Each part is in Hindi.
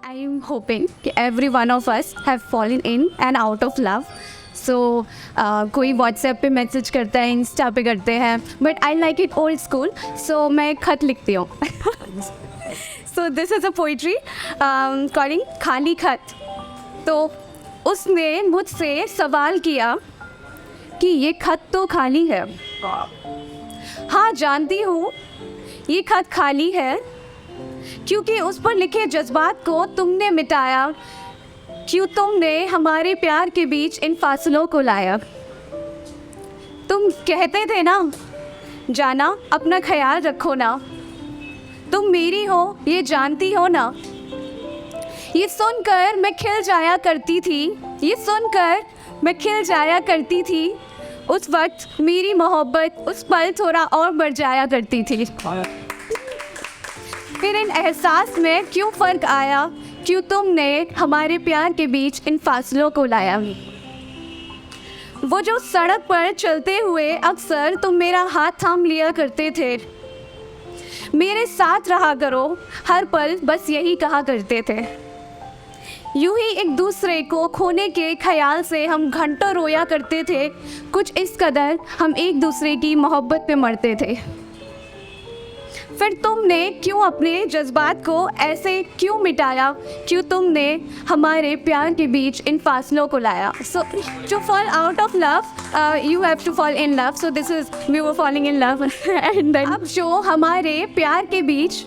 I am hoping कि every one of us have fallen in and out of love. So कोई WhatsApp पे मैसेज करता है, इंस्टा पे करते हैं, but I like it old school. So मैं खत लिखती हूँ. So this is a poetry calling खाली खत. तो उसने मुझसे सवाल किया कि ये खत तो खाली है. हाँ जानती हूँ ये खत खाली है क्योंकि उस पर लिखे जज्बात को तुमने मिटाया. क्यों तुमने हमारे प्यार के बीच इन फासलों को लाया. तुम कहते थे ना जाना अपना ख्याल रखो ना. तुम मेरी हो ये जानती हो ना. ये सुनकर मैं खिल जाया करती थी. ये सुनकर मैं खिल जाया करती थी. उस वक्त मेरी मोहब्बत उस पल थोड़ा और बढ़ जाया करती थी. फिर इन एहसास में क्यों फ़र्क आया. क्यों तुमने हमारे प्यार के बीच इन फासलों को लाया. वो जो सड़क पर चलते हुए अक्सर तुम मेरा हाथ थाम लिया करते थे. मेरे साथ रहा करो हर पल बस यही कहा करते थे. यूं ही एक दूसरे को खोने के ख्याल से हम घंटों रोया करते थे. कुछ इस कदर हम एक दूसरे की मोहब्बत पे मरते थे. फिर तुमने क्यों अपने जज्बात को ऐसे क्यों मिटाया. क्यों तुमने हमारे प्यार के बीच इन फासलों को लाया. So to fall out of love you have to fall in love. So this is we were falling in love and then अब जो हमारे प्यार के बीच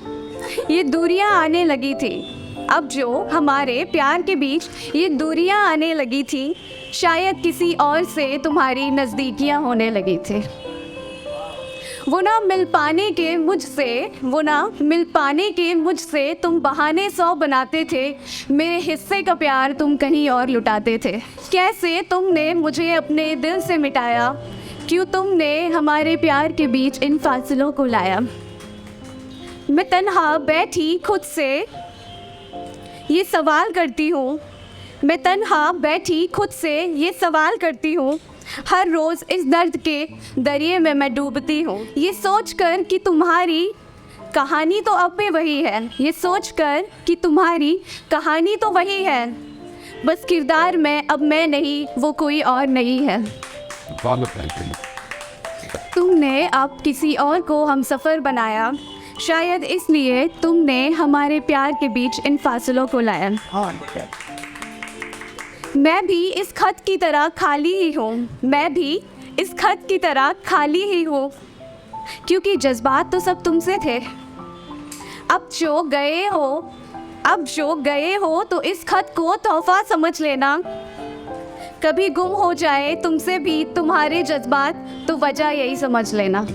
ये दूरियां आने लगी थी. अब जो हमारे प्यार के बीच ये दूरियां आने लगी थी. शायद किसी और से तुम्हारी नज़दीकियां होने लगी थी. वो ना मिल पाने के मुझसे तुम बहाने 100 बनाते थे. मेरे हिस्से का प्यार तुम कहीं और लुटाते थे. कैसे तुमने मुझे अपने दिल से मिटाया. क्यों तुमने हमारे प्यार के बीच इन फासलों को लाया. मैं तन्हा बैठी खुद से ये सवाल करती हूँ. मैं तन्हा बैठी खुद से ये सवाल करती हूँ. हर रोज़ इस दर्द के दरिए में मैं डूबती हूँ. ये सोचकर कि तुम्हारी कहानी तो अब भी वही है. ये सोचकर कि तुम्हारी कहानी तो वही है. बस किरदार में अब मैं नहीं वो कोई और नहीं है. तुमने अब किसी और को हम सफ़र बनाया. शायद इसलिए तुमने हमारे प्यार के बीच इन फासलों को लाया. मैं भी इस खत की तरह खाली ही हूँ. मैं भी इस खत की तरह खाली ही हूँ क्योंकि जज्बात तो सब तुमसे थे. अब जो गए हो तो इस खत को तोहफा समझ लेना. कभी गुम हो जाए तुमसे भी तुम्हारे जज्बात तो वजह यही समझ लेना.